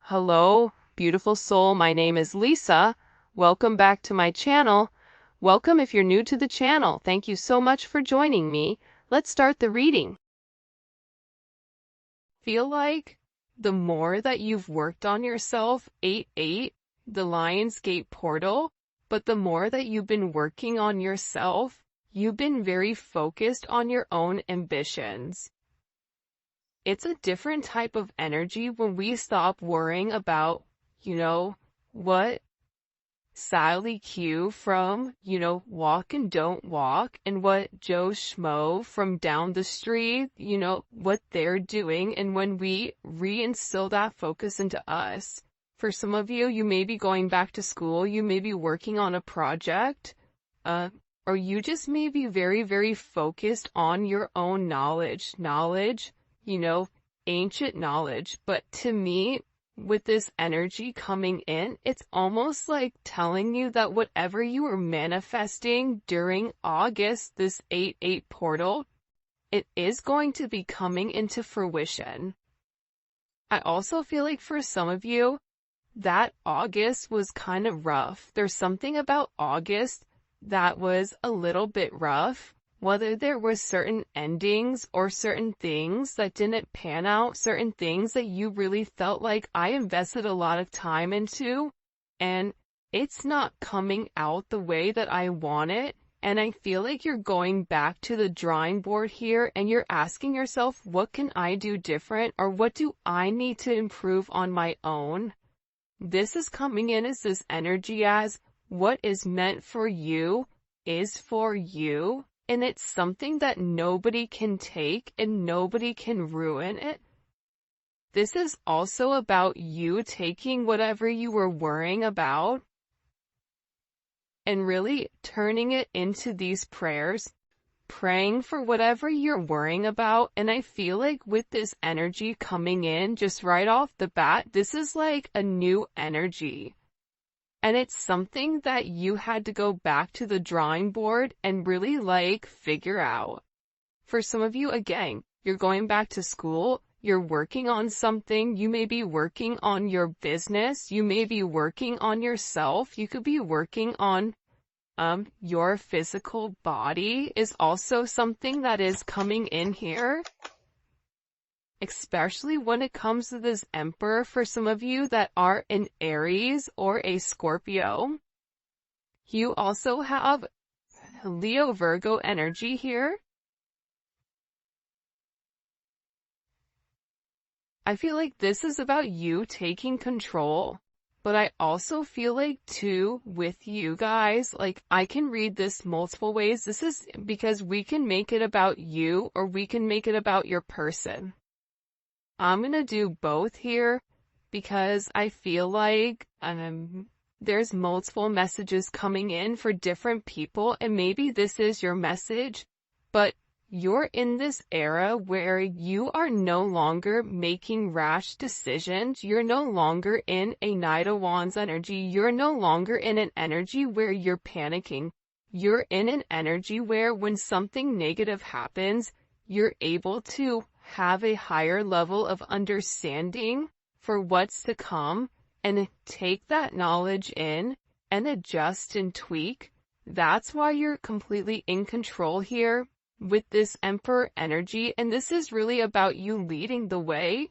Hello, beautiful soul. My name is Lisa. Welcome back to my channel. Welcome if you're new to the channel. Thank you so much for joining me. Let's start the reading. Feel like the more that you've worked on yourself, 8-8, the Lionsgate portal, but the more that you've been working on yourself, you've been very focused on your own ambitions. It's a different type of energy when we stop worrying about, what Sally Q from, Walk and Don't Walk, and what Joe Schmo from down the street, what they're doing. And when we reinstill that focus into us, for some of you, you may be going back to school, you may be working on a project, or you just may be very, very focused on your own knowledge, ancient knowledge. But to me, with this energy coming in, it's almost like telling you that whatever you were manifesting during August, this 8-8 portal, it is going to be coming into fruition. I also feel like for some of you, that August was kind of rough. There's something about August that was a little bit rough. Whether there were certain endings or certain things that didn't pan out, certain things that you really felt like I invested a lot of time into, and it's not coming out the way that I want it. And I feel like you're going back to the drawing board here and you're asking yourself, what can I do different, or what do I need to improve on my own? This is coming in as this energy as what is meant for you is for you. And it's something that nobody can take and nobody can ruin it. This is also about you taking whatever you were worrying about and really turning it into these prayers, praying for whatever you're worrying about. And I feel like with this energy coming in just right off the bat, this is like a new energy. And it's something that you had to go back to the drawing board and really figure out. For some of you, again, you're going back to school, you're working on something, you may be working on your business, you may be working on yourself, you could be working on your physical body is also something that is coming in here. Especially when it comes to this Emperor, for some of you that are an Aries or a Scorpio. You also have Leo Virgo energy here. I feel like this is about you taking control, but I also feel like too with you guys, I can read this multiple ways. This is because we can make it about you or we can make it about your person. I'm going to do both here because I feel like there's multiple messages coming in for different people, and maybe this is your message, but you're in this era where you are no longer making rash decisions. You're no longer in a Knight of Wands energy. You're no longer in an energy where you're panicking. You're in an energy where when something negative happens, you're able to have a higher level of understanding for what's to come and take that knowledge in and adjust and tweak. That's why you're completely in control here with this Emperor energy. And this is really about you leading the way,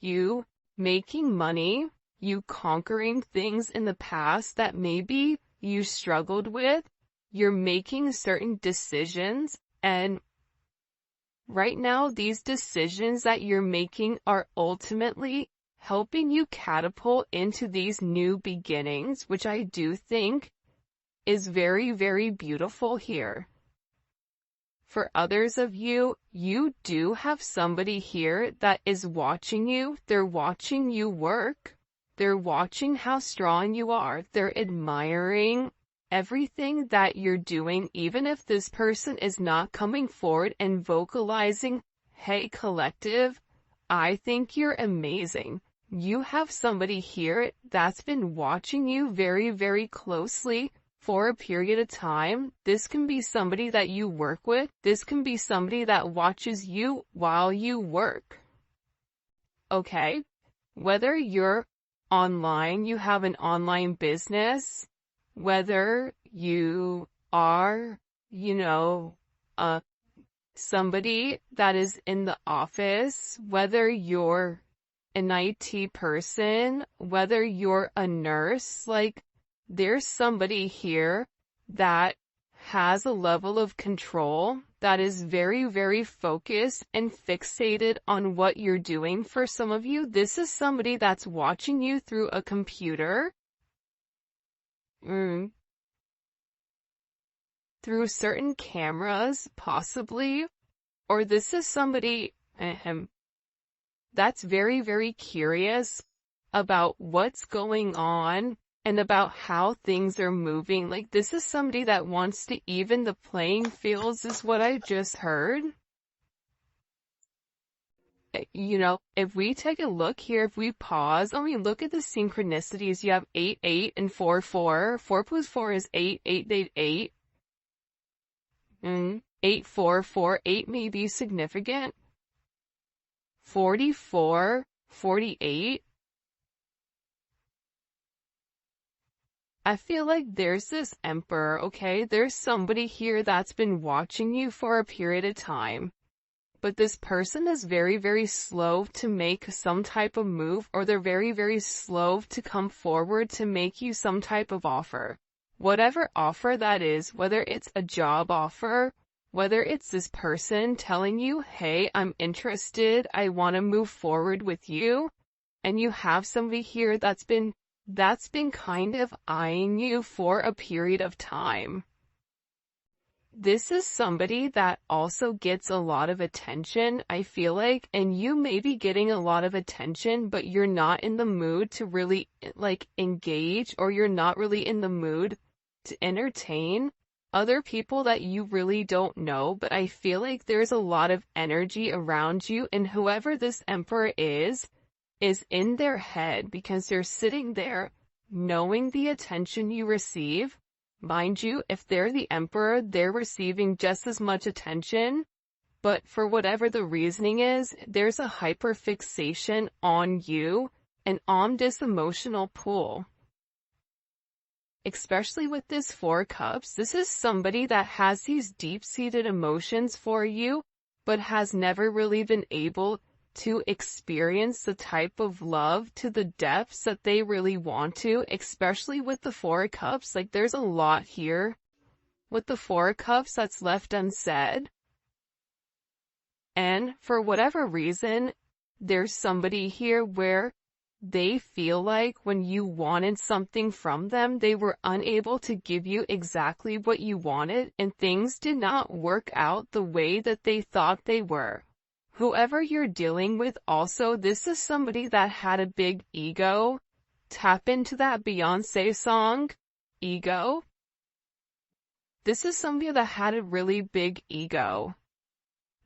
you making money, you conquering things in the past that maybe you struggled with. You're making certain decisions, and right now, these decisions that you're making are ultimately helping you catapult into these new beginnings, which I do think is very, very beautiful here. For others of you, you do have somebody here that is watching you. They're watching you work. They're watching how strong you are. They're admiring everything that you're doing, even if this person is not coming forward and vocalizing, hey collective, I think you're amazing. You have somebody here that's been watching you very, very closely for a period of time. This can be somebody that you work with. This can be somebody that watches you while you work. Okay? Whether you're online, you have an online business, whether you are, you know, somebody that is in the office, whether you're an IT person, whether you're a nurse, like there's somebody here that has a level of control that is very, very focused and fixated on what you're doing. For some of you, this is somebody that's watching you through a computer, through certain cameras, possibly, or this is somebody that's very, very curious about what's going on and about how things are moving. Like this is somebody that wants to even the playing fields, is what I just heard. You know, if we take a look here, if we pause and we look at the synchronicities, you have 8, 8, and 4, 4. 4 plus 4 is 8, 8, 8, 8. 8, 4, 4, 8 may be significant. 44, 48. I feel like there's this emperor, okay? There's somebody here that's been watching you for a period of time. But this person is very, very slow to make some type of move, or they're very, very slow to come forward to make you some type of offer. Whatever offer that is, whether it's a job offer, whether it's this person telling you, hey, I'm interested, I want to move forward with you, and you have somebody here that's been kind of eyeing you for a period of time. This is somebody that also gets a lot of attention, I feel like, and you may be getting a lot of attention, but you're not in the mood to really, like, engage, or you're not really in the mood to entertain other people that you really don't know. But I feel like there's a lot of energy around you, and whoever this emperor is in their head, because they're sitting there knowing the attention you receive. Mind you, if they're the emperor, they're receiving just as much attention, but for whatever the reasoning is, there's a hyperfixation on you and on this emotional pull. Especially with this 4 cups, this is somebody that has these deep-seated emotions for you, but has never really been able to experience the type of love to the depths that they really want to, especially with the 4 cups. Like there's a lot here with the 4 cups that's left unsaid. And for whatever reason, there's somebody here where they feel like when you wanted something from them, they were unable to give you exactly what you wanted, and things did not work out the way that they thought they were. Whoever you're dealing with also, this is somebody that had a big ego. Tap into that Beyonce song, Ego. This is somebody that had a really big ego.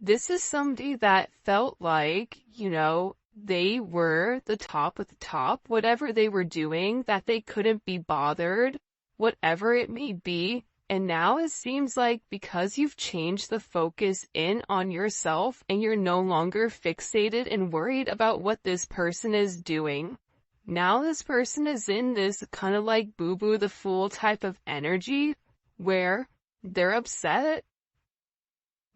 This is somebody that felt like, you know, they were the top of the top, whatever they were doing, that they couldn't be bothered, whatever it may be. And now it seems like because you've changed the focus in on yourself and you're no longer fixated and worried about what this person is doing, now this person is in this kind of like boo-boo the fool type of energy where they're upset.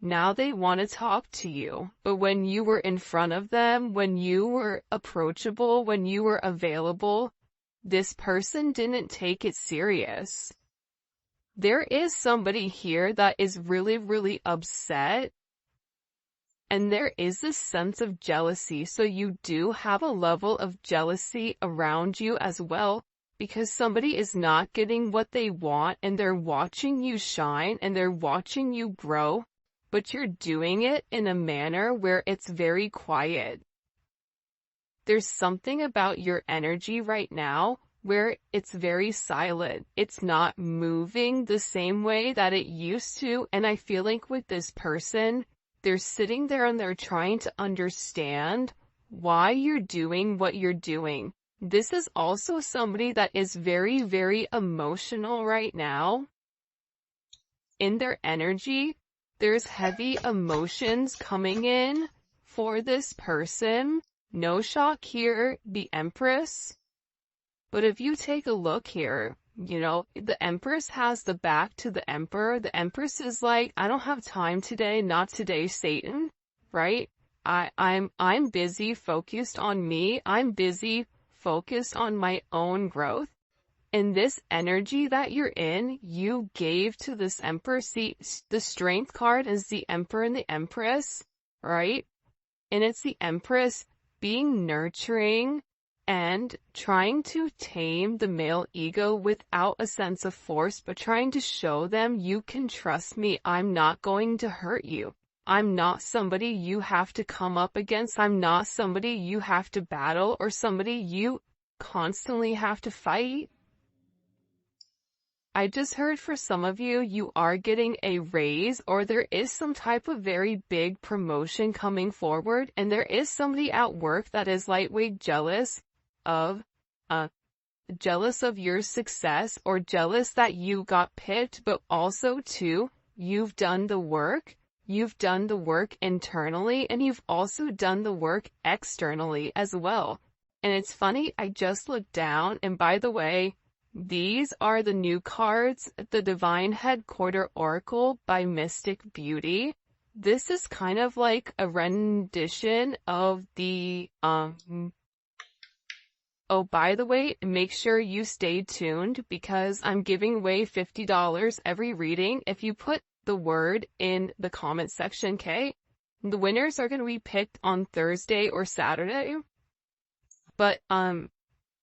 Now they want to talk to you, but when you were in front of them, when you were approachable, when you were available, this person didn't take it serious. There is somebody here that is really, really upset, and there is this sense of jealousy. So you do have a level of jealousy around you as well, because somebody is not getting what they want, and they're watching you shine, and they're watching you grow, but you're doing it in a manner where it's very quiet. There's something about your energy right now where it's very silent. It's not moving the same way that it used to. And I feel like with this person, they're sitting there and they're trying to understand why you're doing what you're doing. This is also somebody that is very, very emotional right now. In their energy, there's heavy emotions coming in for this person. No shock here, the Empress. But if you take a look here, you know, the Empress has the back to the Emperor. The Empress is like, I don't have time today, not today, Satan, right? I'm busy, focused on me. I'm busy, focused on my own growth. And this energy that you're in, you gave to this Emperor. See, the Strength card is the Emperor and the Empress, right? And it's the Empress being nurturing and trying to tame the male ego without a sense of force, but trying to show them, you can trust me. I'm not going to hurt you. I'm not somebody you have to come up against. I'm not somebody you have to battle or somebody you constantly have to fight. I just heard for some of you, you are getting a raise or there is some type of very big promotion coming forward, and there is somebody at work that is lightweight jealous of your success or jealous that you got picked, but also too, you've done the work. You've done the work internally and you've also done the work externally as well. And it's funny, I just looked down, and by the way, these are the new cards, the Divine Headquarter Oracle by Mystic Beauty. This is kind of like a rendition of the, oh, by the way, make sure you stay tuned because I'm giving away $50 every reading. If you put the word in the comment section, okay? The winners are going to be picked on Thursday or Saturday. But,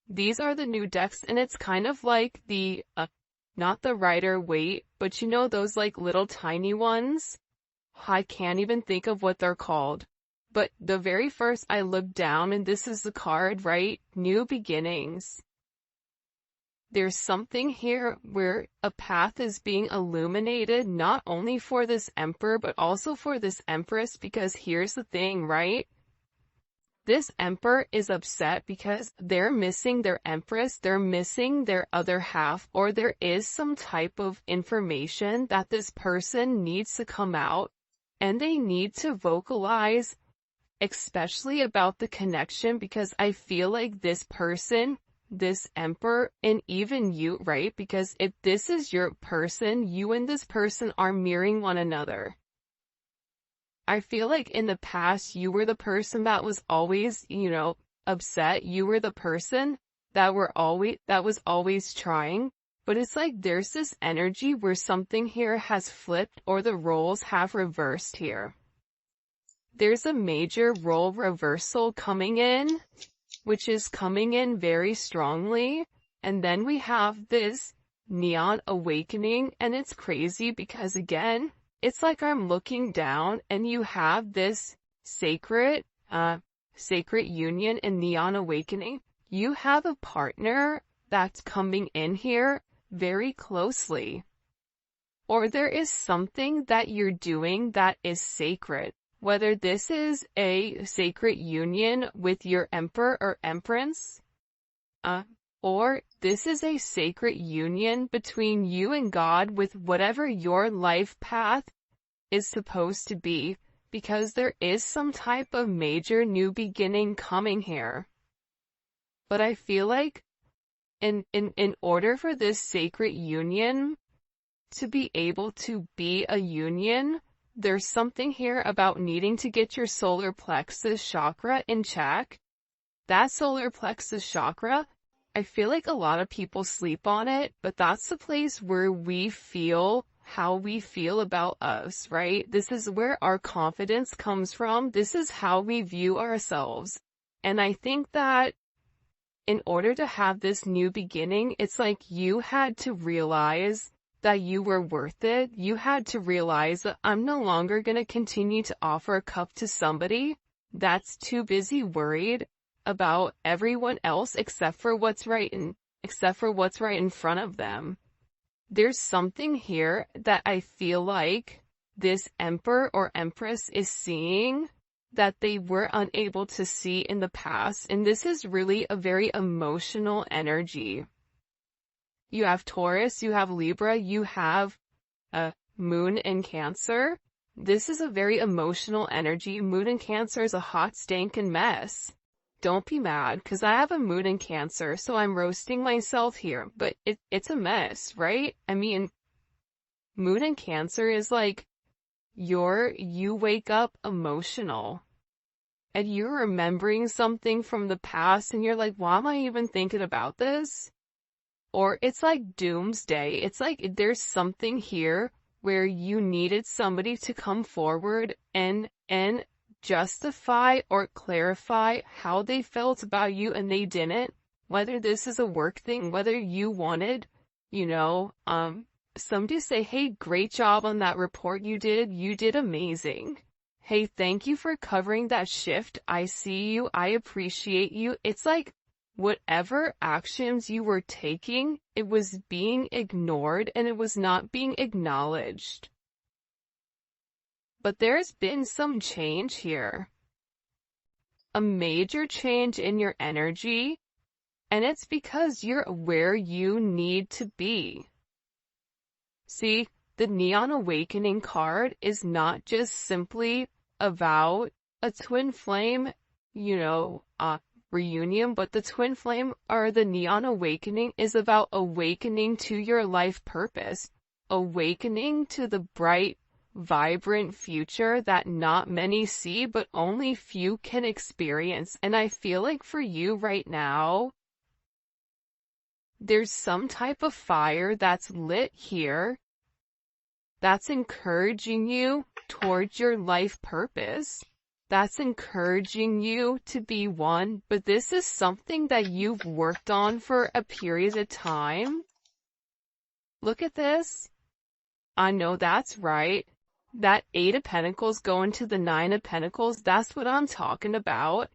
these are the new decks, and it's kind of like the, not the Rider-Waite, but you know those like little tiny ones? I can't even think of what they're called. But the very first I looked down, and this is the card, right? New beginnings. There's something here where a path is being illuminated, not only for this Emperor, but also for this Empress, because here's the thing, right? This Emperor is upset because they're missing their Empress, they're missing their other half, or there is some type of information that this person needs to come out, and they need to vocalize, especially about the connection, because I feel like this person, this Emperor, and even you, right? Because if this is your person, you and this person are mirroring one another. I feel like in the past, you were the person that was always, you know, upset. You were the person that was always trying. But it's like there's this energy where something here has flipped or the roles have reversed here. There's a major role reversal coming in, which is coming in very strongly. And then we have this neon awakening, and it's crazy because again, it's like I'm looking down and you have this sacred union and neon awakening. You have a partner that's coming in here very closely. Or there is something that you're doing that is sacred. Whether this is a sacred union with your Emperor or Empress, or this is a sacred union between you and God with whatever your life path is supposed to be, because there is some type of major new beginning coming here. But I feel like in order for this sacred union to be able to be a union, there's something here about needing to get your solar plexus chakra in check. That solar plexus chakra, I feel like a lot of people sleep on it, but that's the place where we feel how we feel about us, right? This is where our confidence comes from. This is how we view ourselves. And I think that in order to have this new beginning, it's like you had to realize that you were worth it. You had to realize that I'm no longer going to continue to offer a cup to somebody that's too busy worried about everyone else except for what's right in front of them. There's something here that I feel like this Emperor or Empress is seeing that they were unable to see in the past, and this is really a very emotional energy. You have Taurus, you have Libra, you have Moon in Cancer. This is a very emotional energy. Moon in Cancer is a hot stinking mess. don't be mad, because I have a moon in Cancer, so I'm roasting myself here, but it's a mess, right? I mean, moon in Cancer is like, you wake up emotional, and you're remembering something from the past, and you're like, why am I even thinking about this? Or it's like doomsday. It's like there's something here where you needed somebody to come forward and justify or clarify how they felt about you, and they didn't. Whether this is a work thing, whether you wanted, somebody say, hey, great job on that report you did amazing. Hey, thank you for covering that shift. I see you. I appreciate you. It's like whatever actions you were taking, it was being ignored and it was not being acknowledged. But there's been some change here. A major change in your energy, and it's because you're where you need to be. See, the Neon Awakening card is not just simply about a twin flame, reunion, but the twin flame or the Neon Awakening is about awakening to your life purpose, awakening to the bright, vibrant future that not many see, but only few can experience. And I feel like for you right now, there's some type of fire that's lit here that's encouraging you towards your life purpose. That's encouraging you to be one, but this is something that you've worked on for a period of time. Look at this. I know that's right. That 8 of Pentacles going to the 9 of Pentacles, that's what I'm talking about.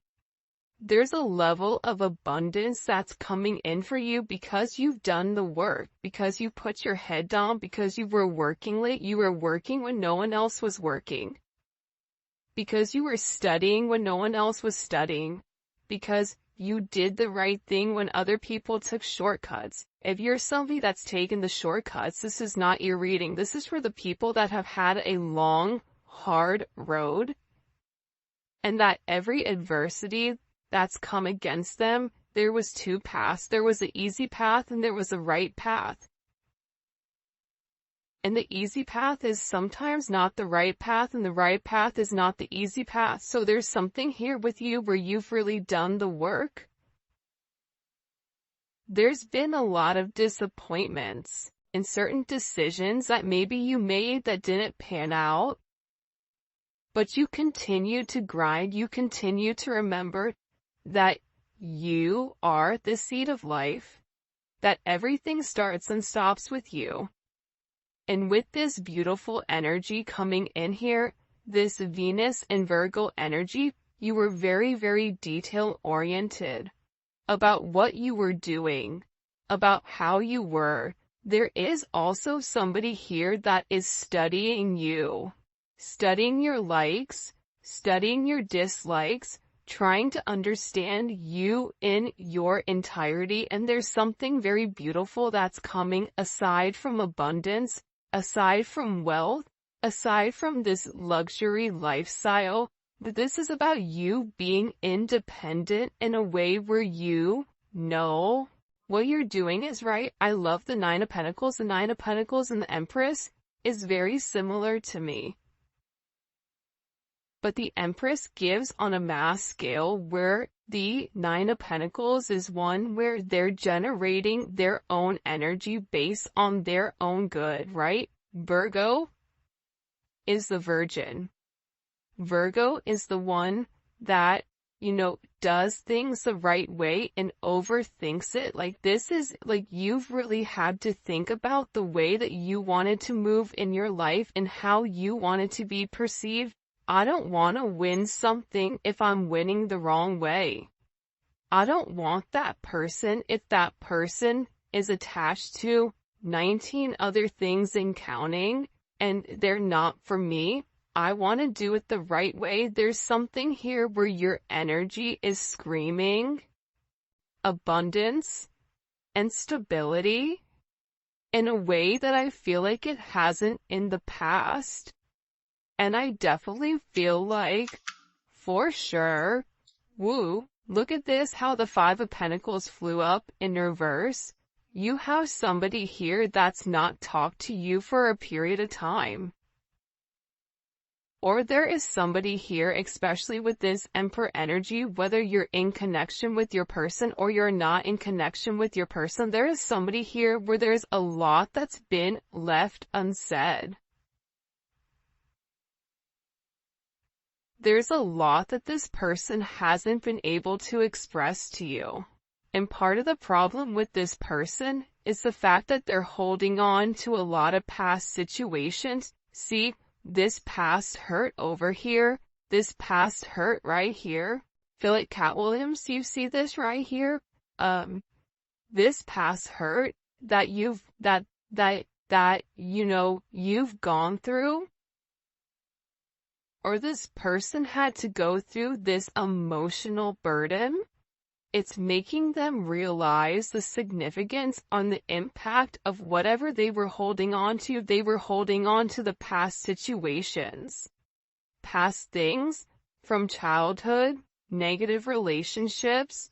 There's a level of abundance that's coming in for you because you've done the work, because you put your head down, because you were working late, you were working when no one else was working. Because you were studying when no one else was studying. Because you did the right thing when other people took shortcuts. If you're somebody that's taken the shortcuts, this is not your reading. This is for the people that have had a long, hard road. And that every adversity that's come against them, there was 2 paths. There was an easy path and there was a right path. And the easy path is sometimes not the right path, and the right path is not the easy path. So there's something here with you where you've really done the work. There's been a lot of disappointments in certain decisions that maybe you made that didn't pan out. But you continue to grind. You continue to remember that you are the seed of life, that everything starts and stops with you. And with this beautiful energy coming in here, this Venus and Virgo energy, you were very, very detail-oriented about what you were doing, about how you were. There is also somebody here that is studying you, studying your likes, studying your dislikes, trying to understand you in your entirety. And there's something very beautiful that's coming aside from abundance, aside from wealth, aside from this luxury lifestyle. This is about you being independent in a way where you know what you're doing is right. I love the 9 of Pentacles. The 9 of Pentacles and the Empress is very similar to me. But the Empress gives on a mass scale, where the 9 of Pentacles is one where they're generating their own energy based on their own good, right? Virgo is the Virgin. Virgo is the one that, does things the right way and overthinks it. Like, this is like you've really had to think about the way that you wanted to move in your life and how you wanted to be perceived. I don't want to win something if I'm winning the wrong way. I don't want that person if that person is attached to 19 other things and counting, and they're not for me. I want to do it the right way. There's something here where your energy is screaming abundance and stability in a way that I feel like it hasn't in the past. And I definitely feel like, for sure, Look at this, how the Five of Pentacles flew up in reverse. You have somebody here that's not talked to you for a period of time. Or there is somebody here, especially with this Emperor energy, whether you're in connection with your person or you're not in connection with your person, there is somebody here where there's a lot that's been left unsaid. There's a lot that this person hasn't been able to express to you. And part of the problem with this person is the fact that they're holding on to a lot of past situations. See, this past hurt over here, this past hurt right here. Feel like Cat Williams, you see this right here? This past hurt that you've gone through, or this person had to go through this emotional burden. It's making them realize the significance on the impact of whatever they were holding on to. They were holding on to the past situations, past things from childhood, negative relationships,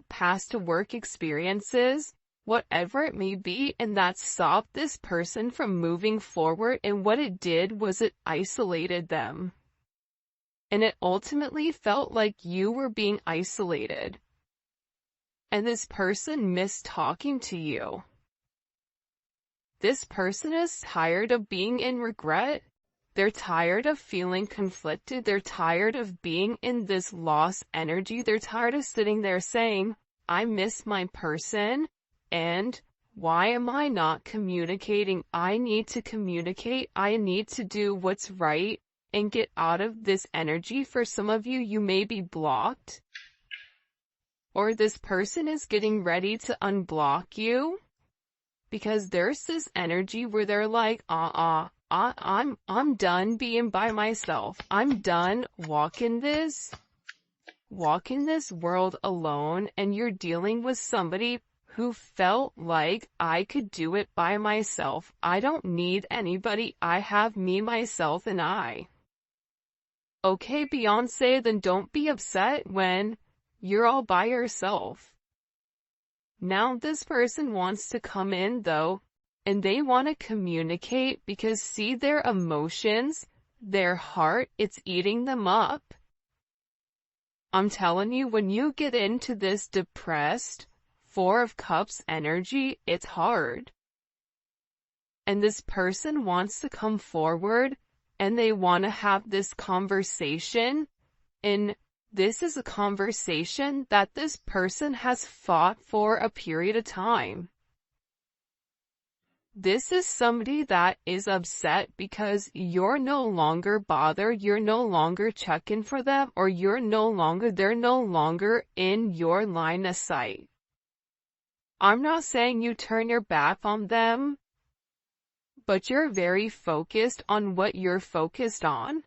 past work experiences, whatever it may be, and that stopped this person from moving forward. And what it did was it isolated them. And it ultimately felt like you were being isolated. And this person missed talking to you. This person is tired of being in regret. They're tired of feeling conflicted. They're tired of being in this lost energy. They're tired of sitting there saying, I miss my person, and why am I not communicating? I need to communicate. I need to do what's right and get out of this energy. For some of you, you may be blocked. Or this person is getting ready to unblock you, because there's this energy where they're like, I'm done being by myself. I'm done walking this world alone. And you're dealing with somebody who felt like, I could do it by myself. I don't need anybody. I have me, myself, and I. Okay, Beyonce, then don't be upset when you're all by yourself. Now this person wants to come in though, and they want to communicate, because see, their emotions, their heart, it's eating them up. I'm telling you, when you get into this depressed Four of Cups energy, it's hard. And this person wants to come forward, and they want to have this conversation, and this is a conversation that this person has fought for a period of time. This is somebody that is upset because you're no longer bothered, you're no longer checking for them, or they're no longer in your line of sight. I'm not saying you turn your back on them, but you're very focused on what you're focused on.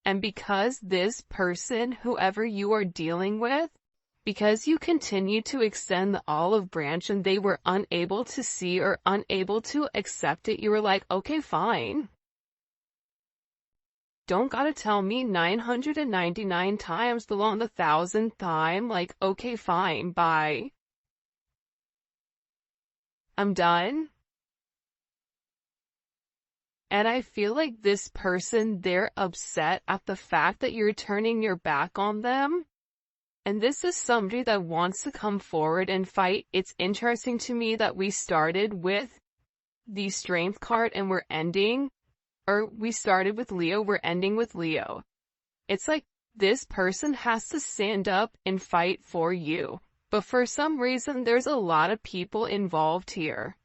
And because this person, whoever you are dealing with, because you continue to extend the olive branch and they were unable to see or unable to accept it, you were like, okay, fine. Don't gotta tell me 999 times along the 1,000th time, like, okay, fine, bye. I'm done. And I feel like this person, they're upset at the fact that you're turning your back on them. And this is somebody that wants to come forward and fight. It's interesting to me that we started with the Strength card and we started with Leo, we're ending with Leo. It's like this person has to stand up and fight for you. But for some reason, there's a lot of people involved here.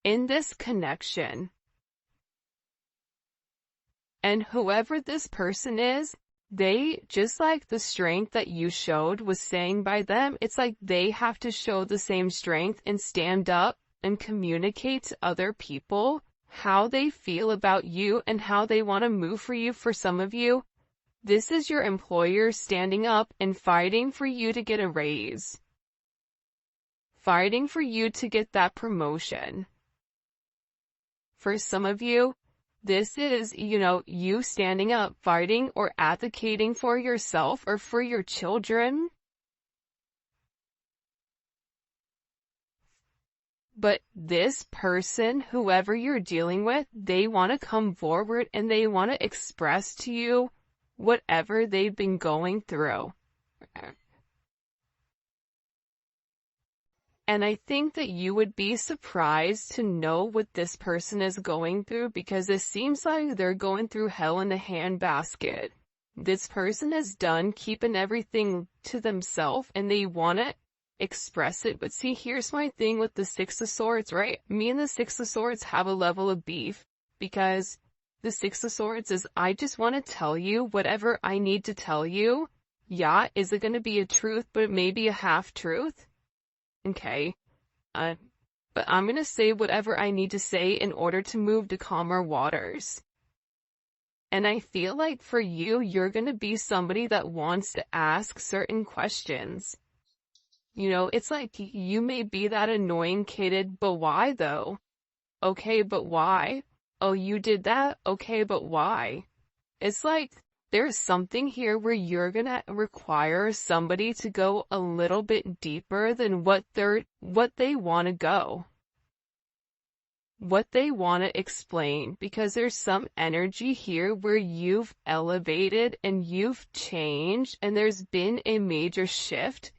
In this connection. And whoever this person is, they, just like the strength that you showed was saying by them, it's like they have to show the same strength and stand up and communicate to other people how they feel about you and how they want to move for you. For some of you, this is your employer standing up and fighting for you to get a raise. Fighting for you to get that promotion. For some of you, This is, you standing up, fighting, or advocating for yourself or for your children. But this person, whoever you're dealing with, they want to come forward and they want to express to you whatever they've been going through. And I think that you would be surprised to know what this person is going through, because it seems like they're going through hell in a handbasket. This person is done keeping everything to themselves and they want to express it. But see, here's my thing with the Six of Swords, right? Me and the Six of Swords have a level of beef, because the Six of Swords is, I just want to tell you whatever I need to tell you. Yeah, is it going to be a truth, but it may be a half-truth? Okay. But I'm going to say whatever I need to say in order to move to calmer waters. And I feel like for you, you're going to be somebody that wants to ask certain questions. It's like you may be that annoying kid, but why though? Okay, but why? Oh, you did that? Okay, but why? It's like there's something here where you're gonna require somebody to go a little bit deeper than what they want to go. What they want to explain, because there's some energy here where you've elevated and you've changed and there's been a major shift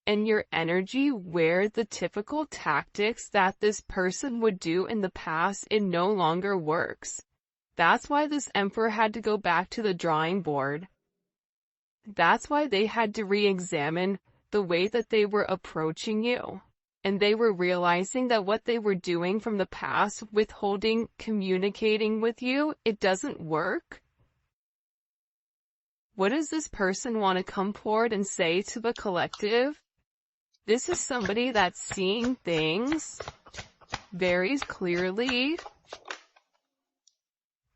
in your energy where the typical tactics that this person would do in the past, it no longer works. That's why this Emperor had to go back to the drawing board. That's why they had to re-examine the way that they were approaching you. And they were realizing that what they were doing from the past, withholding, communicating with you, it doesn't work. What does this person want to come forward and say to the collective? This is somebody that's seeing things very clearly.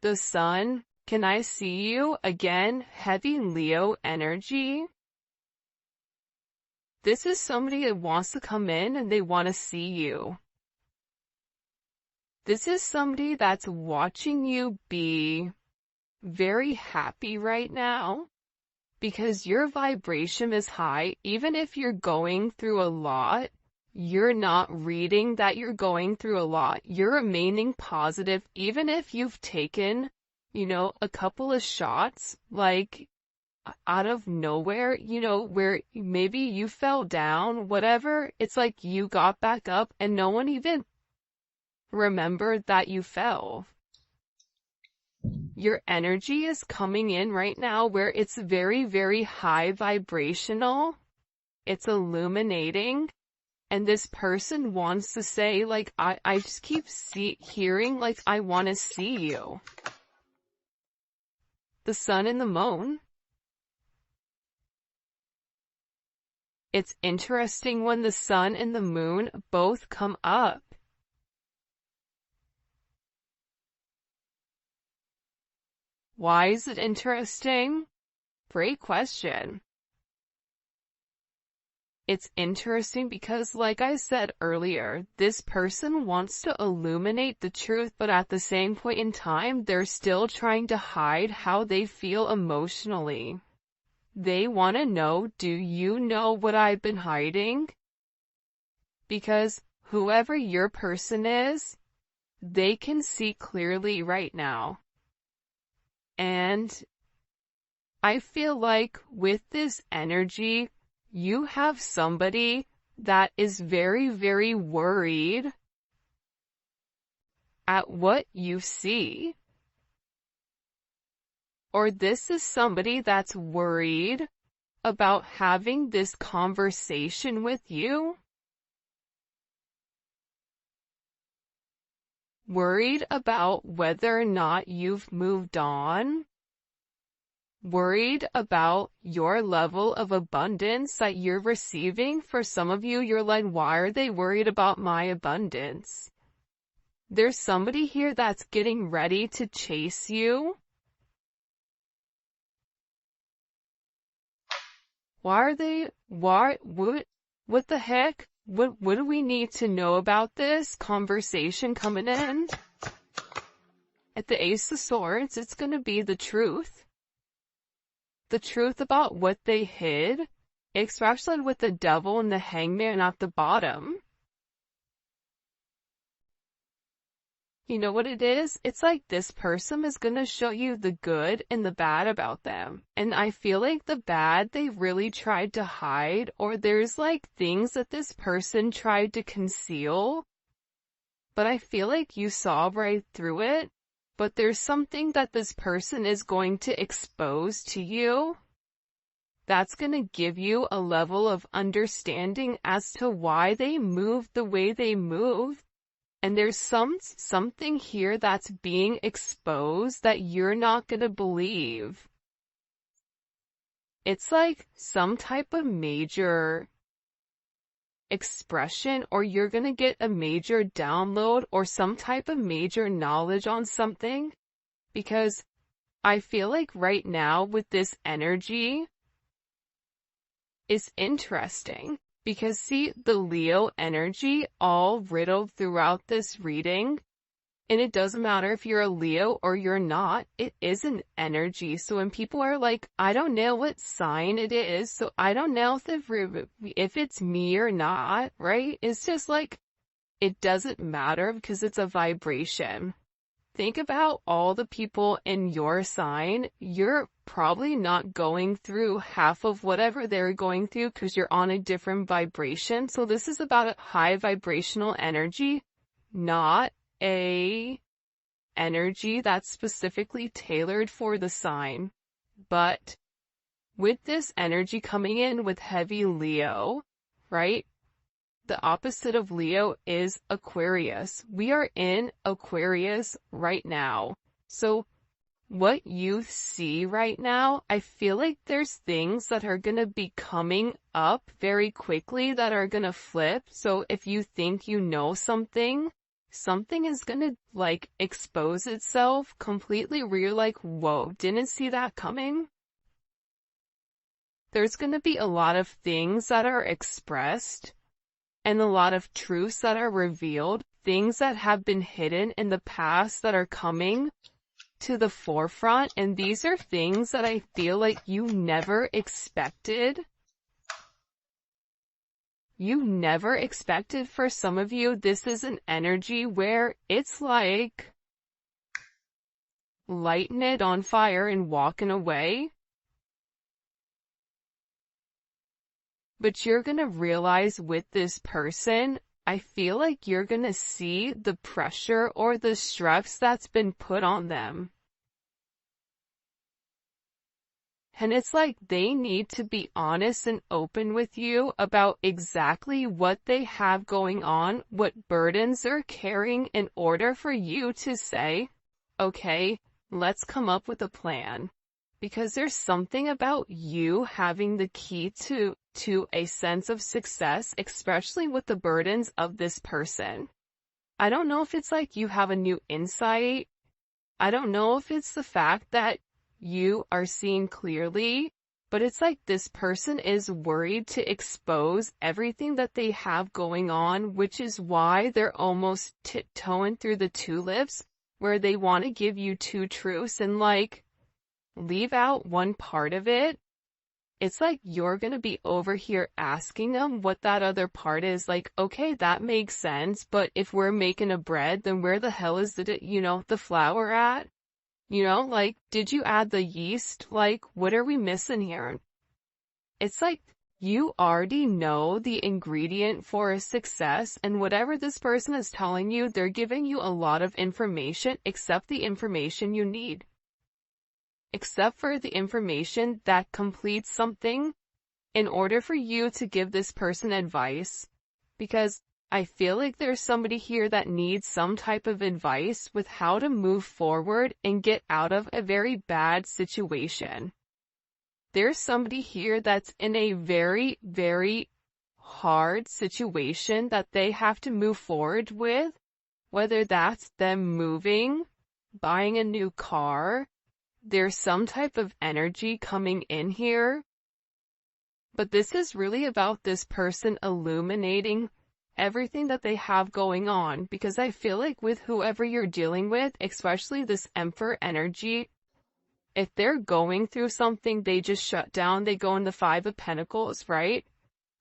The Sun, can I see you? Again, heavy Leo energy. This is somebody that wants to come in and they want to see you. This is somebody that's watching you be very happy right now, because your vibration is high. Even if you're going through a lot, you're not reading that you're going through a lot. You're remaining positive, even if you've taken, a couple of shots, like, out of nowhere, where maybe you fell down, whatever. It's like you got back up and no one even remembered that you fell. Your energy is coming in right now where it's very, very high vibrational. It's illuminating. And this person wants to say, like, I just keep hearing, like, I want to see you. The Sun and the Moon. It's interesting when the Sun and the Moon both come up. Why is it interesting? Great question. It's interesting because, like I said earlier, this person wants to illuminate the truth, but at the same point in time, they're still trying to hide how they feel emotionally. They want to know, do you know what I've been hiding? Because whoever your person is, they can see clearly right now. And I feel like with this energy, you have somebody that is very, very worried at what you see. Or this is somebody that's worried about having this conversation with you. Worried about whether or not you've moved on. Worried about your level of abundance that you're receiving. For some of you, you're like, why are they worried about my abundance? There's somebody here that's getting ready to chase you. What the heck? What do we need to know about this conversation coming in? At the Ace of Swords, it's going to be the truth. The truth about what they hid, especially with the Devil and the Hangman at the bottom. You know what it is? It's like this person is going to show you the good and the bad about them. And I feel like the bad they really tried to hide, or there's like things that this person tried to conceal. But I feel like you saw right through it. But there's something that this person is going to expose to you that's going to give you a level of understanding as to why they moved the way they moved. And there's something here that's being exposed that you're not going to believe. It's like some type of major expression, or you're going to get a major download or some type of major knowledge on something. Because I feel like right now with this energy is interesting. Because see, the Leo energy all riddled throughout this reading, and it doesn't matter if you're a Leo or you're not, it is an energy. So when people are like, I don't know what sign it is, so I don't know if it's me or not, right? It's just like, it doesn't matter because it's a vibration. Think about all the people in your sign. You're probably not going through half of whatever they're going through because you're on a different vibration. So this is about a high vibrational energy, not a energy that's specifically tailored for the sign. But with this energy coming in with heavy Leo, right? The opposite of Leo is Aquarius. We are in Aquarius right now. So what you see right now, I feel like there's things that are going to be coming up very quickly that are going to flip. So if you think you know something, something is going to like expose itself completely where you're like, whoa, didn't see that coming. There's going to be a lot of things that are expressed and a lot of truths that are revealed, things that have been hidden in the past that are coming to the forefront. And these are things that I feel like you never expected. You never expected. For some of you, this is an energy where it's like lighting it on fire and walking away. But you're going to realize with this person, I feel like you're going to see the pressure or the stress that's been put on them. And it's like they need to be honest and open with you about exactly what they have going on, what burdens they're carrying, in order for you to say, okay, let's come up with a plan. Because there's something about you having the key to a sense of success, especially with the burdens of this person. I don't know if it's like you have a new insight. I don't know if it's the fact that you are seeing clearly, but it's like this person is worried to expose everything that they have going on, which is why they're almost tiptoeing through the tulips, where they want to give you two truths and like leave out one part of it. It's like you're going to be over here asking them what that other part is. Like, okay, that makes sense, but if we're making a bread, then where the hell is the flour at? Like, did you add the yeast? Like, what are we missing here? It's like you already know the ingredient for a success, and whatever this person is telling you, they're giving you a lot of information, except the information you need. Except for the information that completes something in order for you to give this person advice. Because I feel like there's somebody here that needs some type of advice with how to move forward and get out of a very bad situation. There's somebody here that's in a very, very hard situation that they have to move forward with, whether that's them moving, buying a new car. There's some type of energy coming in here. But this is really about this person illuminating everything that they have going on, because I feel like with whoever you're dealing with, especially this Emperor energy, if they're going through something, they just shut down. They go in the Five of Pentacles, right?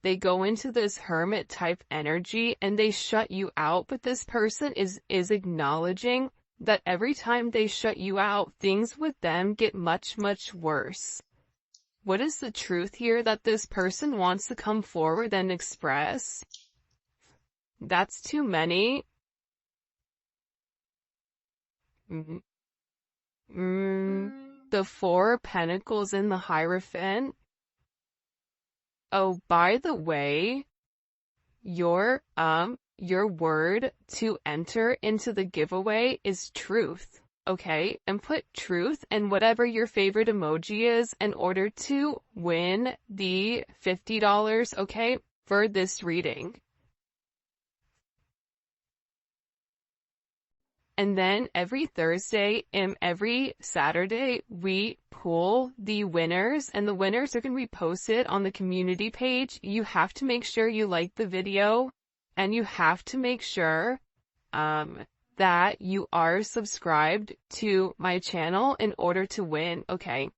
They go into this hermit type energy and they shut you out. But this person is acknowledging that every time they shut you out, things with them get much, much worse. What is the truth here that this person wants to come forward and express? That's too many. The Four of Pentacles in the Hierophant. Oh, by the way, your word to enter into the giveaway is truth. Okay, and put truth and whatever your favorite emoji is in order to win the $50, okay, for this reading. And then every Thursday and every Saturday, we pull the winners, and the winners are going to be posted on the community page. You have to make sure you like the video, and you have to make sure, that you are subscribed to my channel in order to win, okay?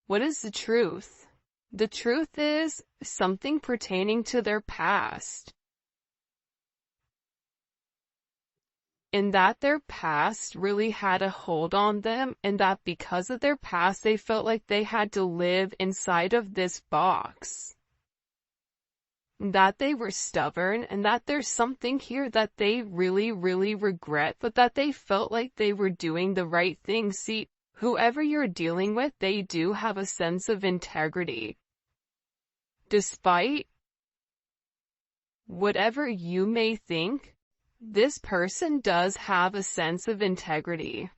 What is the truth? The truth is something pertaining to their past. In that their past really had a hold on them, and that because of their past, they felt like they had to live inside of this box. That they were stubborn, and that there's something here that they really, really regret, but that they felt like they were doing the right thing. See, whoever you're dealing with, they do have a sense of integrity. Despite whatever you may think, this person does have a sense of integrity.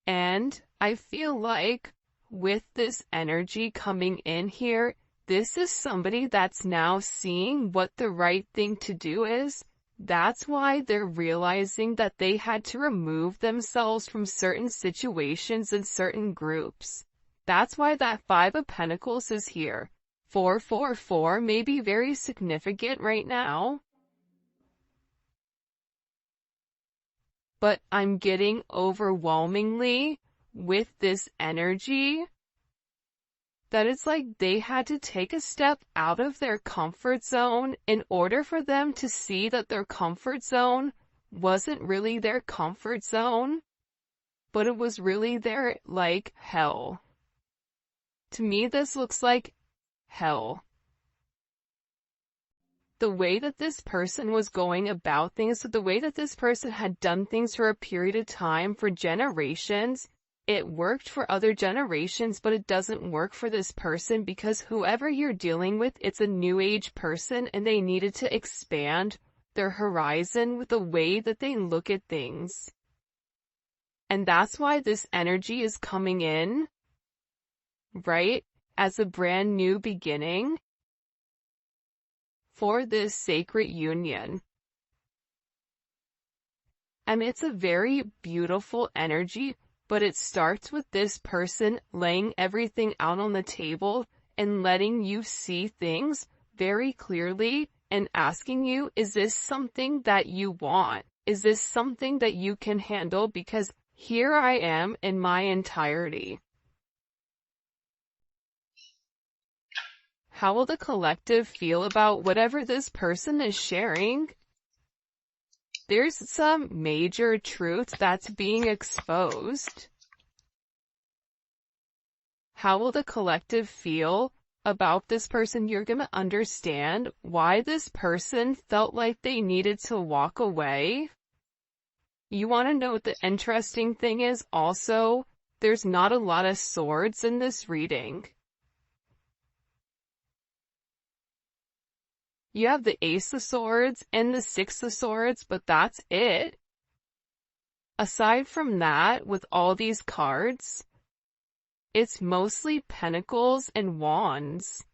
And I feel like with this energy coming in here, this is somebody that's now seeing what the right thing to do is. That's why they're realizing that they had to remove themselves from certain situations and certain groups. That's why that Five of Pentacles is here. 444 may be very significant right now. But I'm getting overwhelmingly with this energy that it's like they had to take a step out of their comfort zone in order for them to see that their comfort zone wasn't really their comfort zone, but it was really their, like, hell. To me, this looks like hell. The way that this person was going about things, the way that this person had done things for a period of time, for generations, it worked for other generations, but it doesn't work for this person because whoever you're dealing with, it's a new age person and they needed to expand their horizon with the way that they look at things. And that's why this energy is coming in, right, as a brand new beginning for this sacred union. And it's a very beautiful energy, but it starts with this person laying everything out on the table and letting you see things very clearly and asking you, is this something that you want? Is this something that you can handle? Because here I am in my entirety. How will the collective feel about whatever this person is sharing? There's some major truth that's being exposed. How will the collective feel about this person? You're going to understand why this person felt like they needed to walk away. You want to know what the interesting thing is? Also, there's not a lot of swords in this reading. You have the Ace of Swords and the Six of Swords, but that's it. Aside from that, with all these cards, it's mostly Pentacles and Wands.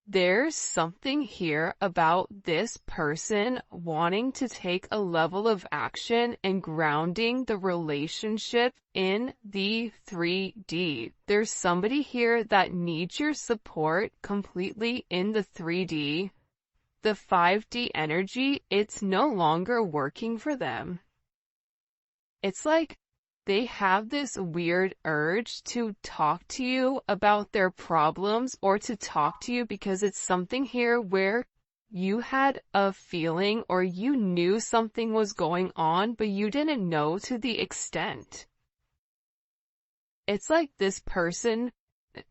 there's something here about this person wanting to take a level of action and grounding the relationship in the 3D. There's somebody here that needs your support completely in the 3D. The 5D energy, it's no longer working for them. It's like they have this weird urge to talk to you about their problems or to talk to you because it's something here where you had a feeling or you knew something was going on, but you didn't know to the extent. It's like this person,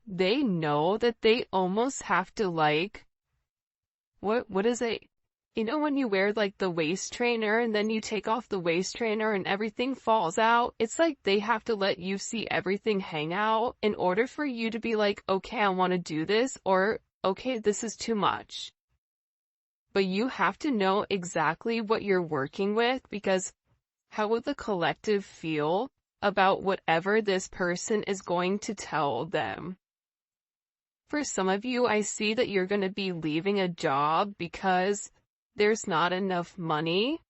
they know that they almost have to like, what is it? You know when you wear like the waist trainer and then you take off the waist trainer and everything falls out? It's like they have to let you see everything hang out in order for you to be like, okay, I want to do this, or okay, this is too much. But you have to know exactly what you're working with, because how would the collective feel about whatever this person is going to tell them? For some of you, I see that you're going to be leaving a job because there's not enough money,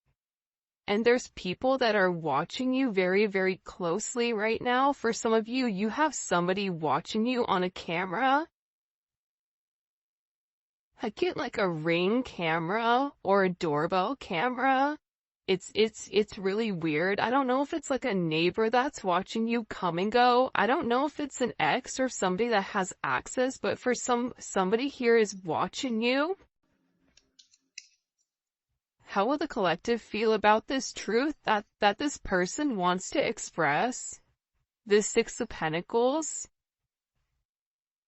and there's people that are watching you very, very closely right now. For some of you, you have somebody watching you on a camera. I get like a Ring camera or a doorbell camera. It's really weird. I don't know if it's like a neighbor that's watching you come and go. I don't know if it's an ex or somebody that has access, but for somebody here is watching you. How will the collective feel about this truth that this person wants to express? The Six of Pentacles.